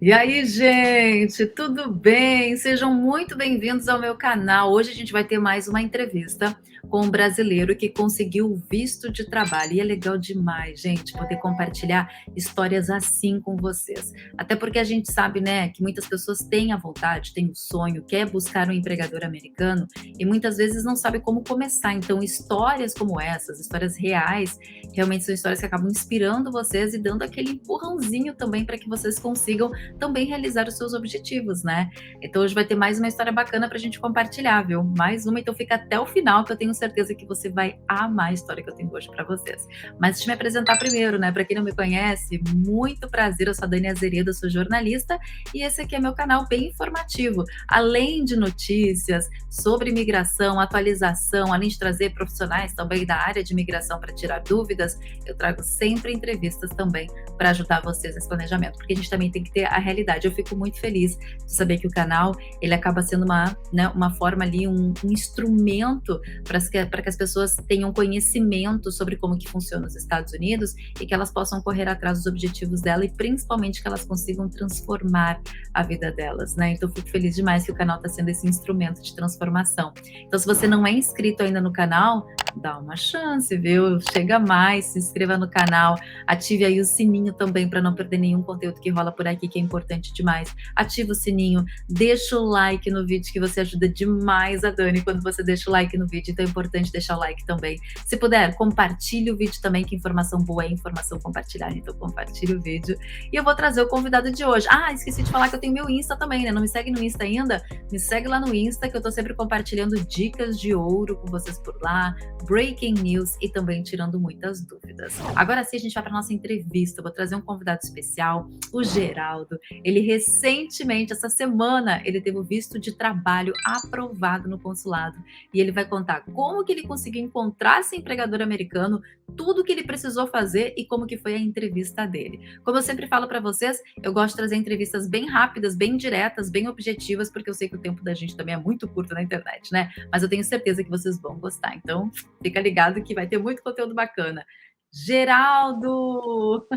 E aí, gente, tudo bem? Sejam muito bem-vindos ao meu canal. Hoje a gente vai ter mais uma entrevista com um brasileiro que conseguiu o visto de trabalho. E é legal demais, gente, poder compartilhar histórias assim com vocês. Até porque a gente sabe, né, que muitas pessoas têm a vontade, têm o sonho, quer buscar um empregador americano e muitas vezes não sabe como começar. Então, histórias como essas, histórias reais, realmente são histórias que acabam inspirando vocês e dando aquele empurrãozinho também para que vocês consigam também realizar os seus objetivos, né? Então hoje vai ter mais uma história bacana pra gente compartilhar, viu? Mais uma, então fica até o final que eu tenho certeza que você vai amar a história que eu tenho hoje pra vocês. Mas deixa eu me apresentar primeiro, né? Pra quem não me conhece, muito prazer, eu sou a Dani Azeredo, sou jornalista e esse aqui é meu canal bem informativo. Além de notícias sobre imigração, atualização, além de trazer profissionais também da área de imigração para tirar dúvidas, eu trago sempre entrevistas também para ajudar vocês nesse planejamento, porque a gente também tem que ter a realidade. Eu fico muito feliz de saber que o canal, ele acaba sendo uma forma ali, um instrumento para que as pessoas tenham conhecimento sobre como que funciona os Estados Unidos e que elas possam correr atrás dos objetivos dela e principalmente que elas consigam transformar a vida delas, né? Então eu fico feliz demais que o canal está sendo esse instrumento de transformação. Então se você não é inscrito ainda no canal, dá uma chance, viu? Chega mais, se inscreva no canal, ative aí o sininho também para não perder nenhum conteúdo que rola por aqui, que é importante demais. Ativa o sininho, deixa o like no vídeo, que você ajuda demais a Dani quando você deixa o like no vídeo, então é importante deixar o like também. Se puder, compartilhe o vídeo também, que informação boa é informação compartilhada, então compartilhe o vídeo. E eu vou trazer o convidado de hoje. Ah, esqueci de falar que eu tenho meu Insta também, né? Não me segue no Insta ainda? Me segue lá no Insta, que eu tô sempre compartilhando dicas de ouro com vocês por lá, breaking news e também tirando muitas dúvidas. Agora sim, a gente vai para nossa entrevista. Eu vou trazer um convidado especial, o Geraldo. Ele recentemente, essa semana, ele teve o visto de trabalho aprovado no consulado e ele vai contar como que ele conseguiu encontrar esse empregador americano, tudo que ele precisou fazer e como que foi a entrevista dele. Como eu sempre falo para vocês, eu gosto de trazer entrevistas bem rápidas, bem diretas, bem objetivas, porque eu sei que o tempo da gente também é muito curto na internet, né? Mas eu tenho certeza que vocês vão gostar. Então, fica ligado que vai ter muito conteúdo bacana. Geraldo!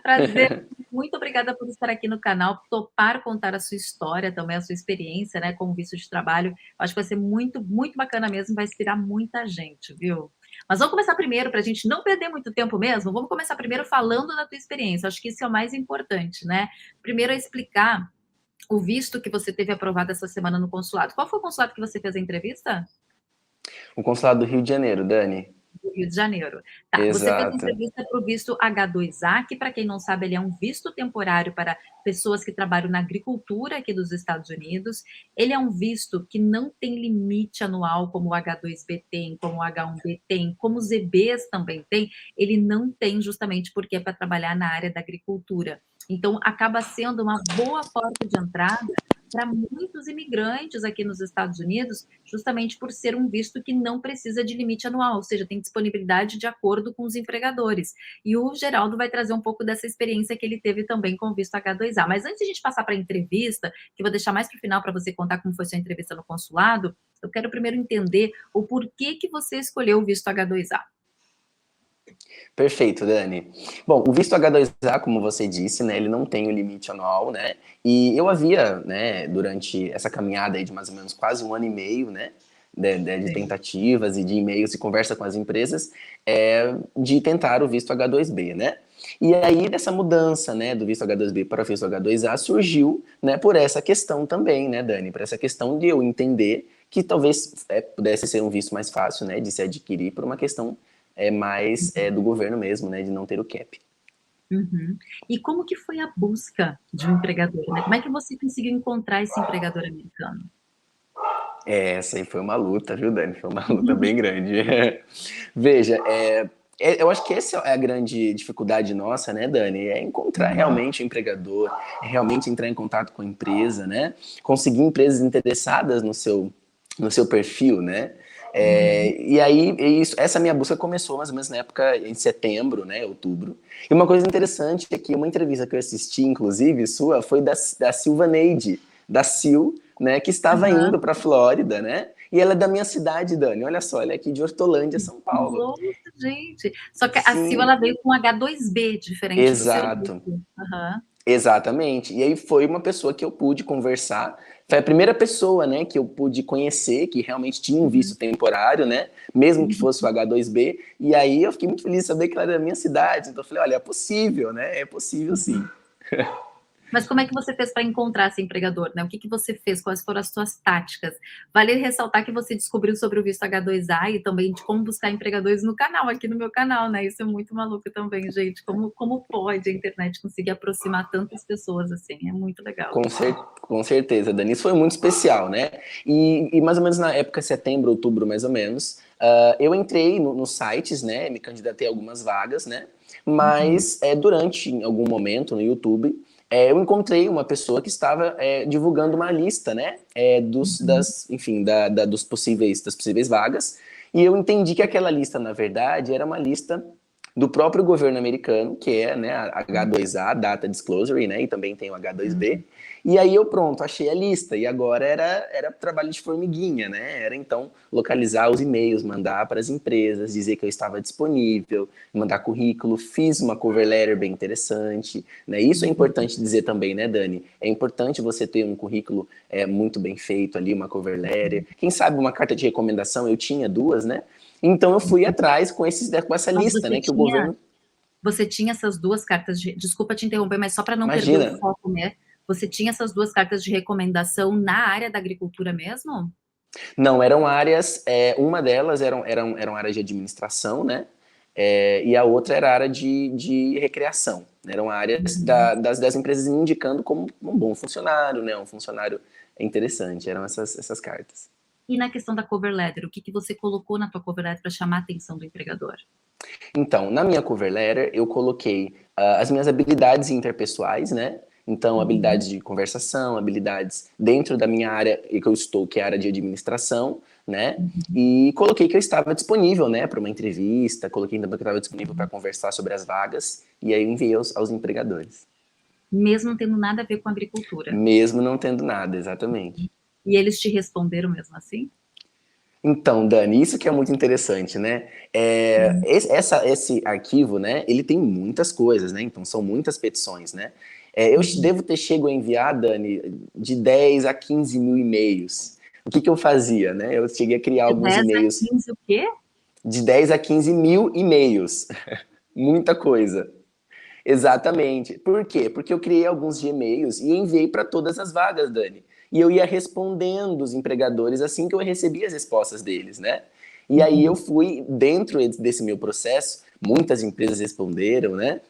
Prazer, muito obrigada por estar aqui no canal, por topar contar a sua história também, a sua experiência, né, com visto de trabalho. Eu acho que vai ser muito, muito bacana mesmo, vai inspirar muita gente, viu? Mas vamos começar primeiro, para a gente não perder muito tempo mesmo, vamos começar primeiro falando da tua experiência, acho que isso é o mais importante, né? Primeiro é explicar o visto que você teve aprovado essa semana no consulado. Qual foi o consulado que você fez a entrevista? O consulado do Rio de Janeiro, Dani. Do Rio de Janeiro. Tá, você fez Exato. entrevista para o visto H2A, que para quem não sabe, ele é um visto temporário para pessoas que trabalham na agricultura aqui dos Estados Unidos. Ele é um visto que não tem limite anual, como o H2B tem, como o H1B tem, como os EBs também tem. Ele não tem justamente porque é para trabalhar na área da agricultura. Então, acaba sendo uma boa porta de entrada para muitos imigrantes aqui nos Estados Unidos, justamente por ser um visto que não precisa de limite anual, ou seja, tem disponibilidade de acordo com os empregadores. E o Geraldo vai trazer um pouco dessa experiência que ele teve também com o visto H2A. Mas antes de a gente passar para a entrevista, que eu vou deixar mais para o final para você contar como foi sua entrevista no consulado, eu quero primeiro entender o porquê que você escolheu o visto H2A. Perfeito, Dani. Bom, o visto H2A, como você disse, né, ele não tem o limite anual, né? E eu havia, né, durante essa caminhada aí de mais ou menos quase um ano e meio, né, de tentativas e de e-mails e conversa com as empresas, de tentar o visto H2B, né? E aí, dessa mudança, né, do visto H2B para o visto H2A surgiu, né, por essa questão também, né, Dani? Por essa questão de eu entender que talvez pudesse ser um visto mais fácil, né, de se adquirir por uma questão mais do governo mesmo, né, de não ter o cap. Uhum. E como que foi a busca de um empregador, né? Como é que você conseguiu encontrar esse empregador americano? Essa aí foi uma luta, viu, Dani? Foi uma luta bem grande. Veja, eu acho que essa é a grande dificuldade nossa, né, Dani? É encontrar realmente o empregador, é realmente entrar em contato com a empresa, né? Conseguir empresas interessadas no seu perfil, né? E aí, essa minha busca começou mais ou menos na época, em setembro, né, outubro. E uma coisa interessante é que uma entrevista que eu assisti, inclusive, sua, foi da Silvaneide, da Sil, né, que estava Aham. indo para a Flórida, né? E ela é da minha cidade, Dani. Olha só, ela é aqui de Hortolândia, São Paulo. Nossa, gente. Só que a Sil, Sim, ela veio com H2B, diferente do seu exato. visto. Aham. Exatamente. E aí foi uma pessoa que eu pude conversar. Foi a primeira pessoa, né, que eu pude conhecer, que realmente tinha um Uhum. visto temporário, né, mesmo que Uhum. fosse o H2B. E aí eu fiquei muito feliz de saber que ela era da minha cidade. Então eu falei, olha, é possível, né? É possível sim. Mas como é que você fez para encontrar esse empregador, né? O que que você fez? Quais foram as suas táticas? Vale ressaltar que você descobriu sobre o visto H2A e também de como buscar empregadores no canal, aqui no meu canal, né? Isso é muito maluco também, gente. Como pode a internet conseguir aproximar tantas pessoas assim? É muito legal. Com certeza, Dani. Isso foi muito especial, né? E mais ou menos na época, setembro, outubro, mais ou menos, eu entrei nos sites, né? Me candidatei a algumas vagas, né? Uhum, Mas durante em algum momento no YouTube, eu encontrei uma pessoa que estava divulgando uma lista, né? uhum, Enfim, das possíveis vagas. E eu entendi que aquela lista, na verdade, era uma lista do próprio governo americano, que é, né, a H2A, Data Disclosure, né, e também tem o H2B. uhum. E aí eu, pronto, achei a lista. E agora era trabalho de formiguinha, né? Era então localizar os e-mails, mandar para as empresas, dizer que eu estava disponível, mandar currículo, fiz uma cover letter bem interessante, né? Isso é importante dizer também, né, Dani? É importante você ter um currículo muito bem feito ali, uma cover letter. Quem sabe uma carta de recomendação, eu tinha duas, né? Então eu fui atrás com essa Mas lista, né, que o governo. você tinha essas duas cartas de, desculpa te interromper, mas só para não perder o Imagina, foco, né? Você tinha essas duas cartas de recomendação na área da agricultura mesmo? não, eram áreas, uma delas eram áreas de administração, né? E a outra era área de recreação. Eram áreas Uhum. das empresas me indicando como um bom funcionário, né? Um funcionário interessante. Eram essas cartas. E na questão da cover letter, o que que você colocou na tua cover letter para chamar a atenção do empregador? Então, na minha cover letter, eu coloquei as minhas habilidades interpessoais, né? Então, Uhum. habilidades de conversação, habilidades dentro da minha área que eu estou, que é a área de administração, né? Uhum. E coloquei que eu estava disponível, né, para uma entrevista, coloquei também que eu estava disponível para conversar sobre as vagas, e aí eu enviei aos empregadores, Mesmo não tendo nada a ver com agricultura. mesmo não tendo nada, exatamente. E eles te responderam mesmo assim? Então, Dani, isso que é muito interessante, né? Uhum. Esse arquivo, né? Ele tem muitas coisas, né? Então, são muitas petições, né? Eu Uhum. devo ter chego a enviar, Dani, de 10 a 15 mil e-mails. O que que eu fazia, né? Eu cheguei a criar De alguns 10 a e-mails 15 o quê? de 10 a 15 mil e-mails. Muita coisa. Exatamente. Por quê? Porque eu criei alguns Gmails e enviei para todas as vagas, Dani. E eu ia respondendo os empregadores assim que eu recebia as respostas deles, né? E aí eu Uhum. fui, dentro desse meu processo, muitas empresas responderam, né?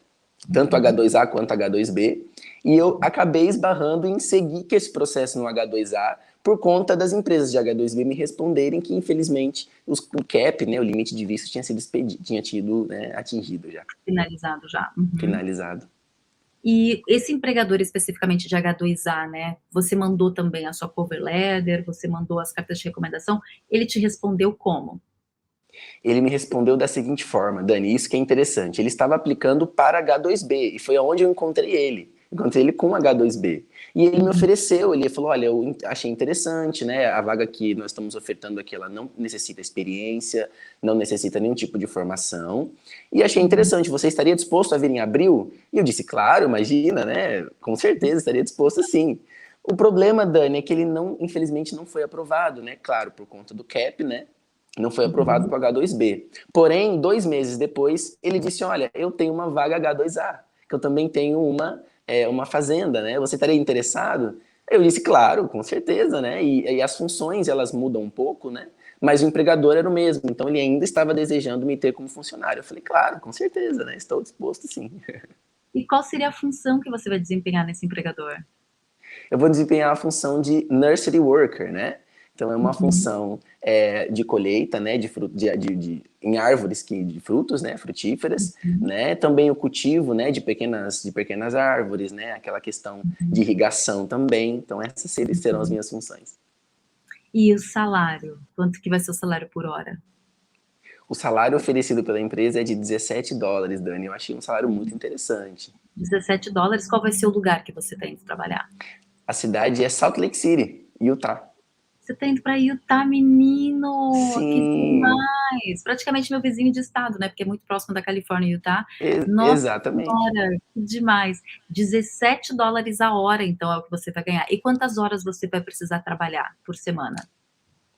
Tanto Uhum. H2A quanto H2B. E eu acabei esbarrando em seguir com esse processo no H2A por conta das empresas de H2B me responderem que, infelizmente, o cap, né, o limite de visto, tinha sido tinha tido atingido já, Finalizado já. Uhum. finalizado. E esse empregador especificamente de H2A, né? Você mandou também a sua cover letter, você mandou as cartas de recomendação. Ele te respondeu como? Ele me respondeu da seguinte forma, Dani, isso que é interessante. Ele estava aplicando para H2B e foi aonde eu encontrei ele. Encontrei ele com H2B. E ele me Uhum. ofereceu, ele falou, olha, eu achei interessante, né? A vaga que nós estamos ofertando aqui, ela não necessita experiência, não necessita nenhum tipo de formação. E achei Uhum. interessante, você estaria disposto a vir em abril? E eu disse, claro, imagina, né? Com certeza, estaria disposto sim. O problema, Dani, é que ele não, infelizmente, não foi aprovado, né? Claro, por conta do cap, né? Não foi aprovado Uhum. para o H2B. Porém, 2 meses depois, ele disse: Olha, eu tenho uma vaga H2A, que eu também tenho uma fazenda, né? Você estaria interessado? Eu disse: Claro, com certeza, né? E as funções elas mudam um pouco, né? Mas o empregador era o mesmo, então ele ainda estava desejando me ter como funcionário. Eu falei: Claro, com certeza, né? Estou disposto, sim. E qual seria a função que você vai desempenhar nesse empregador? Eu vou desempenhar a função de nursery worker, né? Então é uma Uhum. função de colheita, né, em árvores de frutos, né, frutíferas, Uhum. né? Também o cultivo, né, de pequenas árvores, né? Aquela questão de Uhum. irrigação também. Então essas serão as Uhum. minhas funções. E o salário? Quanto que vai ser o salário por hora? O salário oferecido pela empresa é de US$ 17, Dani. Eu achei um salário muito interessante. US$ 17. Qual vai ser o lugar que você está indo trabalhar? A cidade é Salt Lake City, Utah. Você tá indo pra Utah, menino! Que Sim, demais! Praticamente meu vizinho de estado, né, porque é muito próximo da Califórnia, Utah. Nossa exatamente. senhora, que demais! $17 a hora, então, é o que você vai ganhar. E quantas horas você vai precisar trabalhar por semana?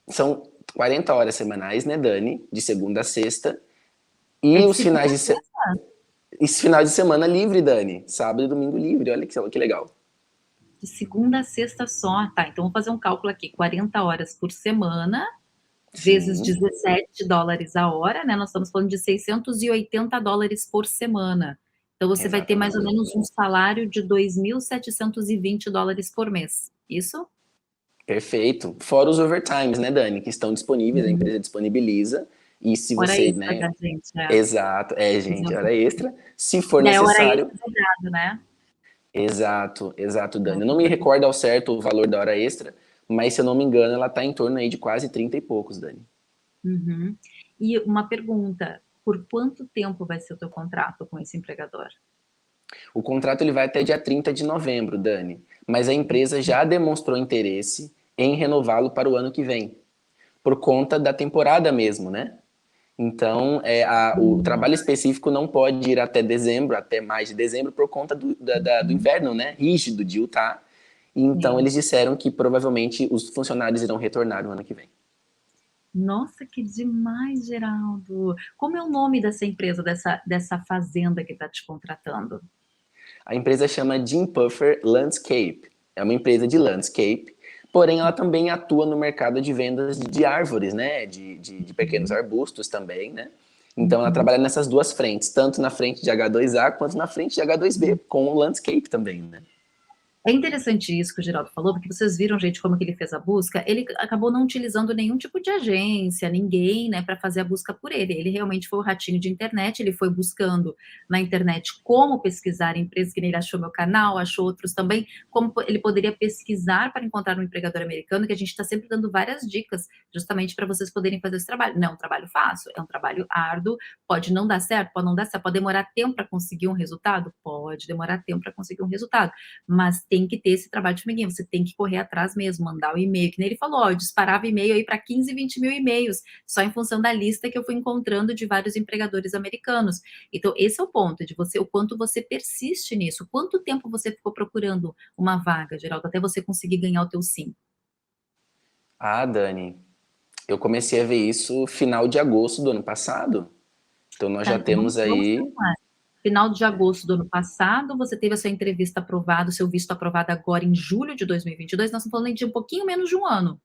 São 40 horas semanais, né, Dani? De segunda a sexta. É E de os segunda finais a de, sexta? esse final de semana livre, Dani. Sábado e domingo livre. Olha que legal. De segunda a sexta só. Tá, então vamos fazer um cálculo aqui, 40 horas por semana, vezes Sim, $17 a hora, né, nós estamos falando de $680 por semana. Então você vai ter mais ou exatamente. menos um salário de $2.720 por mês, isso? Perfeito. Fora os overtimes, né, Dani? Que estão disponíveis, a Uhum. empresa disponibiliza. E se Hora você, extra né? da gente, é. Exato, gente, Exemplo. hora extra. Se for E é hora necessário. extra dobrado, né? Exato, É, Dani. Eu não me recordo ao certo o valor da hora extra, mas se eu não me engano, ela tá em torno aí de quase 30 e poucos, Dani. uhum. E uma pergunta, por quanto tempo vai ser o teu contrato com esse empregador? O contrato ele vai até dia 30 de novembro, Dani, mas a empresa já demonstrou interesse em renová-lo para o ano que vem, por conta da temporada mesmo, né? Então, o Hum, trabalho específico não pode ir até dezembro, até mais de dezembro, por conta do uhum, inverno, né? Rígido de Utah. E então, sim. eles disseram que provavelmente os funcionários irão retornar no ano que vem. Nossa, que demais, Geraldo. Como é o nome dessa empresa, dessa fazenda que está te contratando? A empresa chama Jim Puffer Landscape. É uma empresa de landscape, porém ela também atua no mercado de vendas de árvores, né? De pequenos Uhum, arbustos também, né? Então ela uhum. trabalha nessas duas frentes, tanto na frente de H2A quanto na frente de H2B, com o landscape também, né? É interessante isso que o Geraldo falou, porque vocês viram, gente, como que ele fez a busca. Ele acabou não utilizando nenhum tipo de agência, ninguém, né, para fazer a busca por ele. Ele realmente foi o ratinho de internet, ele foi buscando na internet como pesquisar empresas, que nem ele achou meu canal, achou outros também, como ele poderia pesquisar para encontrar um empregador americano, que a gente está sempre dando várias dicas, justamente para vocês poderem fazer esse trabalho. Não é um trabalho fácil, é um trabalho árduo, pode não dar certo, pode não dar certo, pode demorar tempo para conseguir um resultado? Pode demorar tempo para conseguir um resultado, mas tem que ter esse trabalho de formiguinha, você tem que correr atrás mesmo, mandar o e-mail, que nem ele falou, ó, eu disparava e-mail aí para 15, 20 mil e-mails, só em função da lista que eu fui encontrando de vários empregadores americanos. Então, esse é o ponto, de você, o quanto você persiste nisso, quanto tempo você ficou procurando uma vaga, Geraldo, até você conseguir ganhar o teu sim. Ah, Dani, eu comecei a ver isso final de agosto do ano passado. Então nós Tá, já então vamos temos aí. calcular. Final de agosto do ano passado, você teve a sua entrevista aprovada, o seu visto aprovado agora em julho de 2022, nós estamos falando de um pouquinho menos de um ano.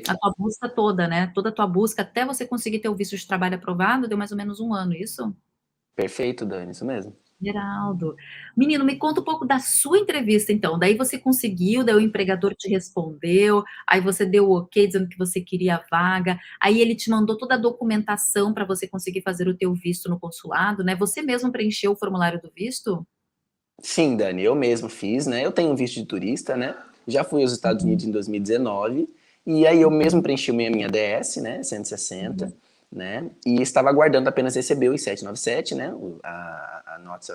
A Perfeito, tua busca toda, né, toda a tua busca até você conseguir ter o visto de trabalho aprovado, deu mais ou menos um ano, isso? perfeito, Dani, isso mesmo. Geraldo. Menino, me conta um pouco da sua entrevista então, daí você conseguiu, daí o empregador te respondeu, aí você deu o ok dizendo que você queria a vaga, aí ele te mandou toda a documentação para você conseguir fazer o teu visto no consulado, né, você mesmo preencheu o formulário do visto? Sim, Dani, eu mesmo fiz, né? Eu tenho um visto de turista, né? Já fui aos Estados Uhum, Unidos em 2019 e aí eu mesmo uhum, preenchi minha DS, né? 160, uhum. né? E estava aguardando apenas receber os 797, né? A notice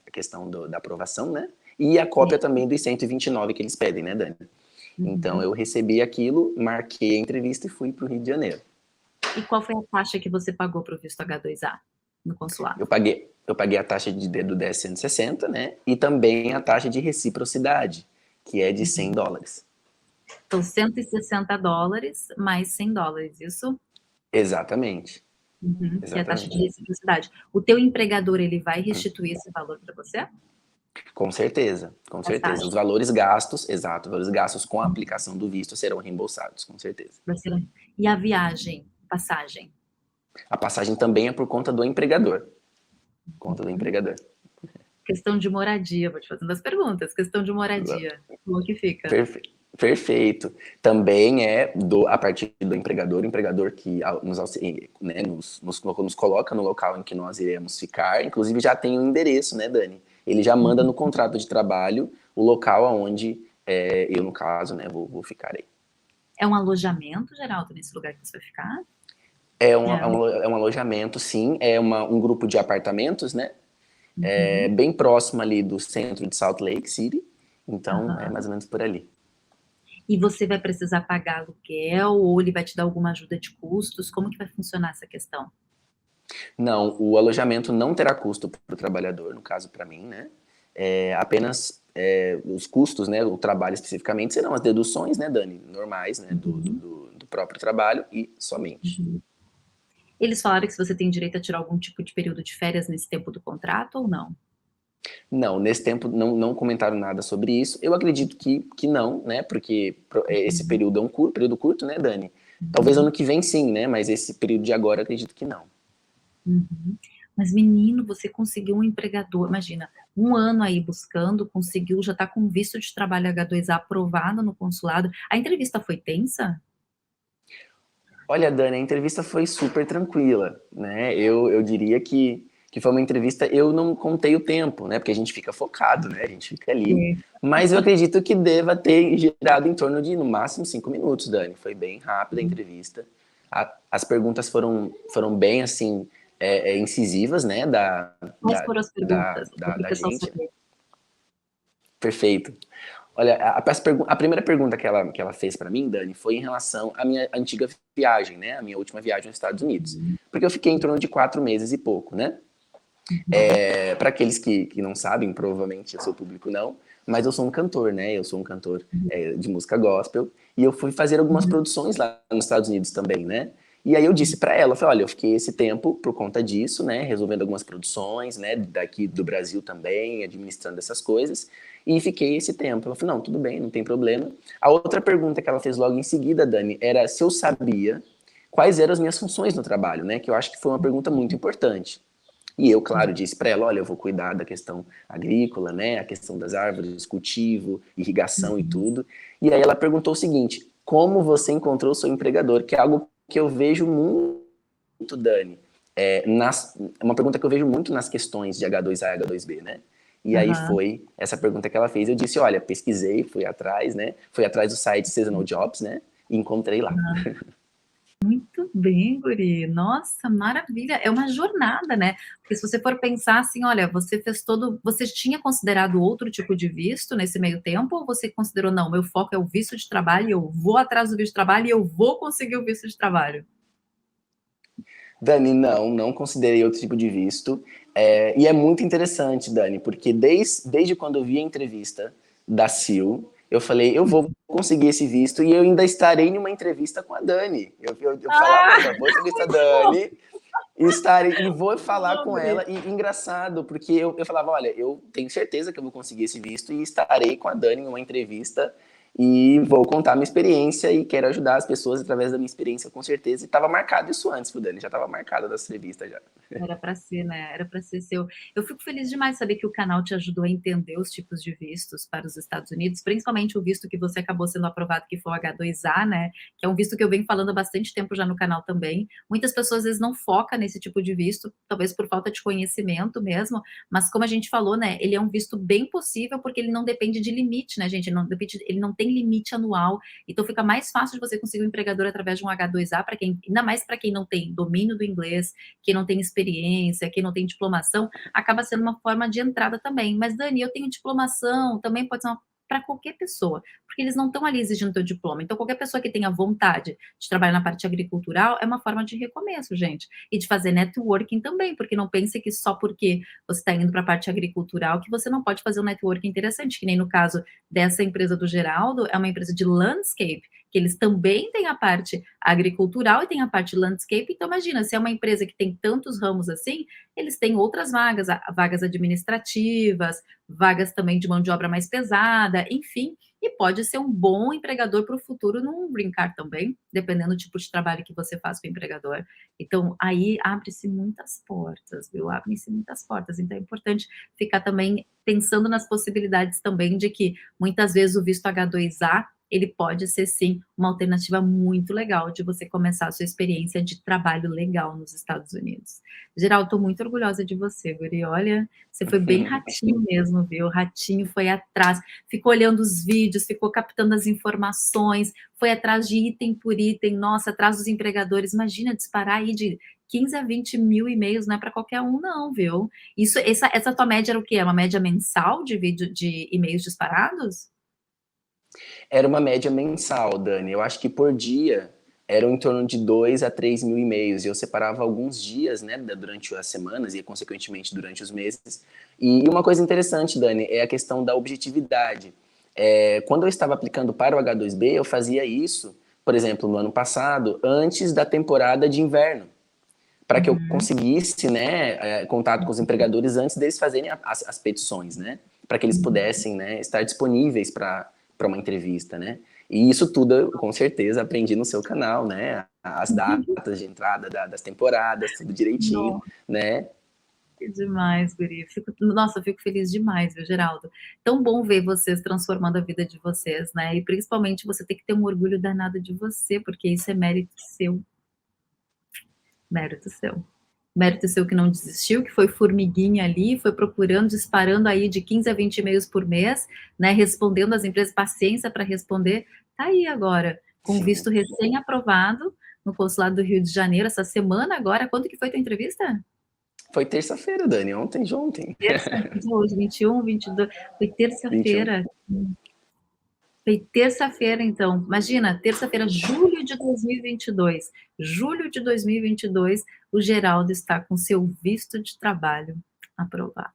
a questão da aprovação, né? E a cópia Sim. também dos 129 que eles pedem, né, Dani? Então Uhum. eu recebi aquilo, marquei a entrevista e fui para o Rio de Janeiro. E qual foi a taxa que você pagou para o visto H2A no consulado? Eu paguei a taxa do DS 160, né? E também a taxa de reciprocidade, que é de Uhum. US$ 100. Então, $160 mais $100, isso? Exatamente, Uhum. Que é a taxa de exatamente. reciprocidade. O teu empregador, ele vai restituir esse valor para você? Com certeza, com As certeza. Os taxas? valores gastos, exato, os valores gastos com a Uhum. aplicação do visto serão reembolsados, com certeza. E a viagem, passagem? A passagem também é por conta do empregador. Conta do Uhum. empregador. Questão de moradia, vou te fazendo as perguntas. Questão de moradia, como que fica? Perfe- Perfeito. Também é a partir do empregador, o empregador que né, nos coloca no local em que nós iremos ficar. Inclusive já tem um endereço, né, Dani? Ele já manda Uhum. no contrato de trabalho o local aonde eu, no caso, né, vou ficar aí. É um alojamento, Geraldo, nesse lugar que você vai ficar? É um, É. é um, é um alojamento, sim, é um grupo de apartamentos, né? Uhum. Bem próximo ali do centro de Salt Lake City. Então, é Aham. mais ou menos por ali. E você vai precisar pagar aluguel ou ele vai te dar alguma ajuda de custos? Como que vai funcionar essa questão? Não, o alojamento não terá custo para o trabalhador, no caso para mim, né? Apenas os custos, né? O trabalho especificamente serão as deduções, né, Dani? Normais, né? Uhum. Do próprio trabalho e somente. Uhum. Eles falaram que se você tem direito a tirar algum tipo de período de férias nesse tempo do contrato ou não? Não, nesse tempo não comentaram nada sobre isso. Eu acredito que não, né? Porque esse Uhum. período é um período curto, né, Dani? Talvez Uhum. ano que vem sim, né? Mas esse período de agora eu acredito que não. Uhum. Mas menino, você conseguiu um empregador, imagina, 1 ano aí buscando, conseguiu, já tá com visto de trabalho H2A aprovado no consulado. A entrevista foi tensa? Olha, Dani, a entrevista foi super tranquila, né? Eu diria que foi uma entrevista, eu não contei o tempo, né? Porque a gente fica focado, né? A gente fica ali. Sim. Mas eu acredito que deva ter girado em torno de, no máximo, 5 minutos, Dani. Foi bem rápida a entrevista. As perguntas foram bem, assim, incisivas, né? Quais foram as perguntas? Só para o Da pessoal gente. saber. Perfeito. Olha, a primeira pergunta que ela fez para mim, Dani, foi em relação à minha antiga viagem, né? A minha última viagem aos Estados Unidos. Uhum. Porque eu fiquei em torno de 4 meses e pouco, né? Uhum. Para aqueles que não sabem, provavelmente o seu público não, mas eu sou um cantor, né? Eu sou um cantor de música gospel e eu fui fazer algumas Uhum. produções lá nos Estados Unidos também, né? E aí eu disse para ela, eu falei, olha, eu fiquei esse tempo por conta disso, né? Resolvendo algumas produções, né? Daqui do Brasil também, administrando essas coisas. E fiquei esse tempo. Ela falou, não, tudo bem, não tem problema. A outra pergunta que ela fez logo em seguida, Dani, era se eu sabia quais eram as minhas funções no trabalho, né? Que eu acho que foi uma pergunta muito importante. E eu, claro, disse para ela, olha, eu vou cuidar da questão agrícola, né, a questão das árvores, cultivo, irrigação e Uhum. tudo. E aí ela perguntou o seguinte, como você encontrou o seu empregador? Que é algo que eu vejo muito, Dani, uma pergunta que eu vejo muito nas questões de H2A e H2B, né? E aí Aham. foi essa pergunta que ela fez. Eu disse, olha, pesquisei, fui atrás, né? Fui atrás do site Seasonal Jobs, né? E encontrei lá. Muito bem, guri. Nossa, maravilha. É uma jornada, né? Porque se você for pensar assim, olha, você fez todo. Você tinha considerado outro tipo de visto nesse meio tempo? Ou você considerou, não, meu foco é o visto de trabalho, e eu vou atrás do visto de trabalho e eu vou conseguir o visto de trabalho? Dani, não considerei outro tipo de visto. E é muito interessante, Dani, porque desde quando eu vi a entrevista da Sil, eu falei, eu vou conseguir esse visto e eu ainda estarei em uma entrevista com a Dani. Eu falava, Ah, eu já vou entrevistar a muito bom! Dani e vou Muito falar bom, com ela. guri. E engraçado, porque eu falava, olha, eu tenho certeza que eu vou conseguir esse visto e estarei com a Dani em uma entrevista e vou contar minha experiência e quero ajudar as pessoas através da minha experiência, com certeza. E estava marcado isso antes, pro Dani, já estava marcado da entrevista já. Era para ser, né? Era para ser seu. Eu fico feliz demais saber que o canal te ajudou a entender os tipos de vistos para os Estados Unidos, principalmente o visto que você acabou sendo aprovado, que foi o H2A, né? Que é um visto que eu venho falando há bastante tempo já no canal também. Muitas pessoas às vezes não focam nesse tipo de visto, talvez por falta de conhecimento mesmo, mas como a gente falou, né? Ele é um visto bem possível porque ele não depende de limite, né, gente? Ele não tem limite anual, então fica mais fácil de você conseguir um empregador através de um H2A para quem, ainda mais para quem não tem domínio do inglês, quem não tem experiência, quem não tem diplomação, acaba sendo uma forma de entrada também. Mas, Dani, eu tenho diplomação, também pode ser uma para qualquer pessoa, porque eles não estão ali exigindo teu diploma. Então, qualquer pessoa que tenha vontade de trabalhar na parte agricultural é uma forma de recomeço, gente. E de fazer networking também, porque não pense que só porque você está indo para a parte agricultural que você não pode fazer um networking interessante, que nem no caso dessa empresa do Geraldo, é uma empresa de landscape, que eles também têm a parte agricultural e tem a parte landscape. Então, imagina, se é uma empresa que tem tantos ramos assim, eles têm outras vagas, vagas administrativas, vagas também de mão de obra mais pesada, enfim, e pode ser um bom empregador para o futuro num green card também, dependendo do tipo de trabalho que você faz com o empregador. Então, aí abre-se muitas portas, viu? Abrem-se muitas portas. Então, é importante ficar também pensando nas possibilidades também de que muitas vezes o visto H2A ele pode ser sim uma alternativa muito legal de você começar a sua experiência de trabalho legal nos Estados Unidos. Geral, estou muito orgulhosa de você, guri. Olha, você foi bem ratinho mesmo, viu? Ratinho foi atrás, ficou olhando os vídeos, ficou captando as informações, foi atrás de item por item, nossa, atrás dos empregadores. Imagina disparar aí de 15 a 20 mil e-mails, não é para qualquer um, não, viu? Essa tua média era o quê? É uma média mensal de vídeo de e-mails disparados? Era uma média mensal, Dani. Eu acho que por dia eram em torno de 2 a 3 mil e-mails. E eu separava alguns dias, né, durante as semanas e, consequentemente, durante os meses. E uma coisa interessante, Dani, é a questão da objetividade. Quando eu estava aplicando para o H2B, eu fazia isso, por exemplo, no ano passado, antes da temporada de inverno, para que eu Uhum. conseguisse, né, contato com os empregadores antes deles fazerem as petições, né, para que eles Uhum. pudessem, né, estar disponíveis para uma entrevista, né. E isso tudo eu, com certeza, aprendi no seu canal, né, as datas de entrada das temporadas, tudo direitinho, Nossa, né. que demais, guri. Nossa, eu fico feliz demais, viu, Geraldo? Tão bom ver vocês transformando a vida de vocês, né? E principalmente você tem que ter um orgulho danado de você, porque isso é mérito seu, mérito seu. Mérito seu que não desistiu, que foi formiguinha ali, foi procurando, disparando aí de 15 a 20 e-mails por mês, né? Respondendo às empresas, paciência para responder. Tá aí agora, com Sim. visto recém-aprovado no Consulado do Rio de Janeiro, essa semana agora. Quando que foi tua entrevista? Foi terça-feira, Dani, ontem de ontem. Terça, que dia é hoje? 21, 22. Foi 21. terça-feira. Foi terça-feira, então. Imagina, terça-feira, julho de 2022. Julho de 2022, o Geraldo está com seu visto de trabalho aprovado.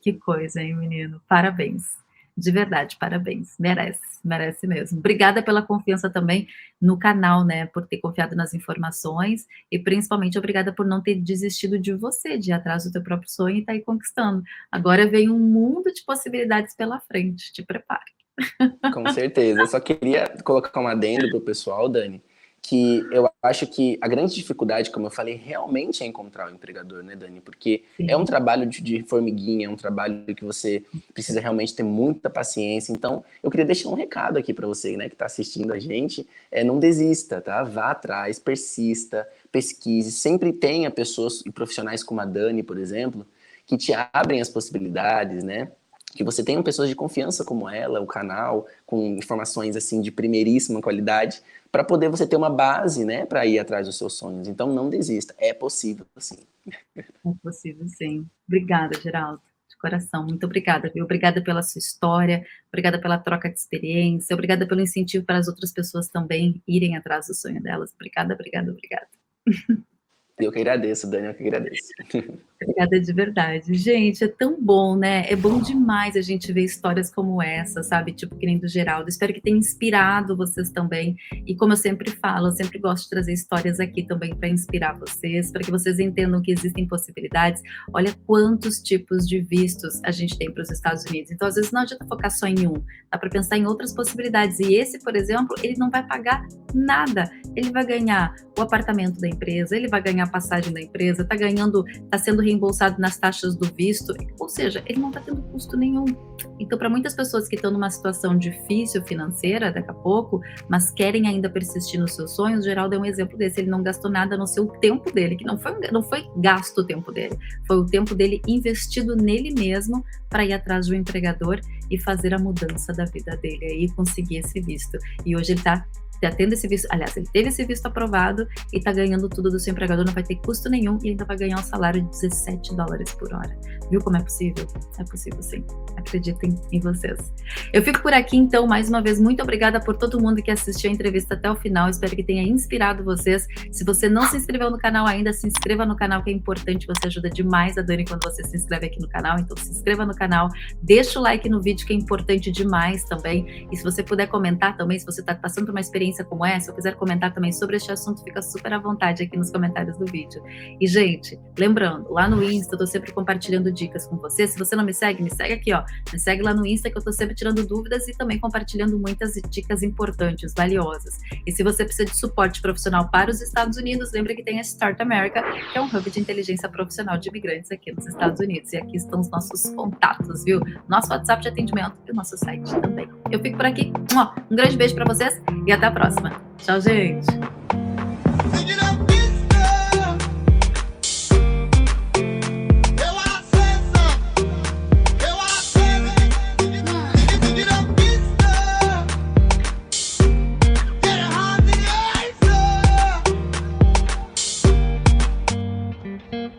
Que coisa, hein, menino? Parabéns. De verdade, parabéns. Merece, merece mesmo. Obrigada pela confiança também no canal, né? Por ter confiado nas informações e principalmente obrigada por não ter desistido de você, de ir atrás do teu próprio sonho e estar aí conquistando. Agora vem um mundo de possibilidades pela frente. Te prepare. Com certeza. Eu só queria colocar um adendo pro pessoal, Dani, que eu acho que a grande dificuldade, como eu falei, realmente é encontrar o empregador, né, Dani? Porque é um Sim. trabalho de formiguinha, é um trabalho que você precisa realmente ter muita paciência. Então, eu queria deixar um recado aqui para você, né, que está assistindo a gente, não desista, tá? Vá atrás, persista, pesquise, sempre tenha pessoas e profissionais como a Dani, por exemplo, que te abrem as possibilidades, né? Que você tenha pessoas de confiança como ela, o canal, com informações assim de primeiríssima qualidade, para poder você ter uma base, né, para ir atrás dos seus sonhos. Então não desista, é possível, sim. É possível, sim. Obrigada, Geraldo, de coração. Muito obrigada, viu? Obrigada pela sua história, obrigada pela troca de experiência, obrigada pelo incentivo para as outras pessoas também irem atrás do sonho delas. Obrigada, obrigada, obrigada. Eu que agradeço, Dani, eu que agradeço. Obrigada de verdade. Gente, é tão bom, né? É bom demais a gente ver histórias como essa, sabe? Tipo, que nem do Geraldo. Espero que tenha inspirado vocês também. E como eu sempre falo, eu sempre gosto de trazer histórias aqui também para inspirar vocês, para que vocês entendam que existem possibilidades. Olha quantos tipos de vistos a gente tem para os Estados Unidos. Então, às vezes, não adianta focar só em um. Dá para pensar em outras possibilidades. E esse, por exemplo, ele não vai pagar nada. Ele vai ganhar o apartamento da empresa, ele vai ganhar a passagem da empresa, está sendo reembolsado nas taxas do visto, ou seja, ele não está tendo custo nenhum. Então, para muitas pessoas que estão numa situação difícil financeira daqui a pouco, mas querem ainda persistir nos seus sonhos, o Geraldo é um exemplo desse. Ele não gastou nada no seu tempo dele, que não foi gasto o tempo dele, foi o tempo dele investido nele mesmo para ir atrás de um empregador e fazer a mudança da vida dele e conseguir esse visto. E hoje ele está tendo esse visto, aliás, ele teve esse visto aprovado e está ganhando tudo do seu empregador, não vai ter custo nenhum e ainda vai ganhar um salário de $17 por hora. Viu como é possível? É possível, sim. Acreditem em vocês. Eu fico por aqui, então, mais uma vez, muito obrigada por todo mundo que assistiu a entrevista até o final. Espero que tenha inspirado vocês. Se você não se inscreveu no canal ainda, se inscreva no canal, que é importante. Você ajuda demais a Dani quando você se inscreve aqui no canal. Então, se inscreva no canal, deixa o like no vídeo, que é importante demais também. E se você puder comentar também, se você está passando por uma experiência como essa, ou quiser comentar também sobre este assunto, fica super à vontade aqui nos comentários do vídeo. E, gente, lembrando, lá no Insta eu tô sempre compartilhando dicas com você. Se você não me segue aqui, ó. Me segue lá no Insta, que eu tô sempre tirando dúvidas e também compartilhando muitas dicas importantes, valiosas. E se você precisa de suporte profissional para os Estados Unidos, lembra que tem a Start America, que é um hub de inteligência profissional de imigrantes aqui nos Estados Unidos. E aqui estão os nossos contatos, viu? Nosso WhatsApp de atendimento e o nosso site também. Eu fico por aqui. Um grande beijo para vocês e até a próxima. Tchau, gente!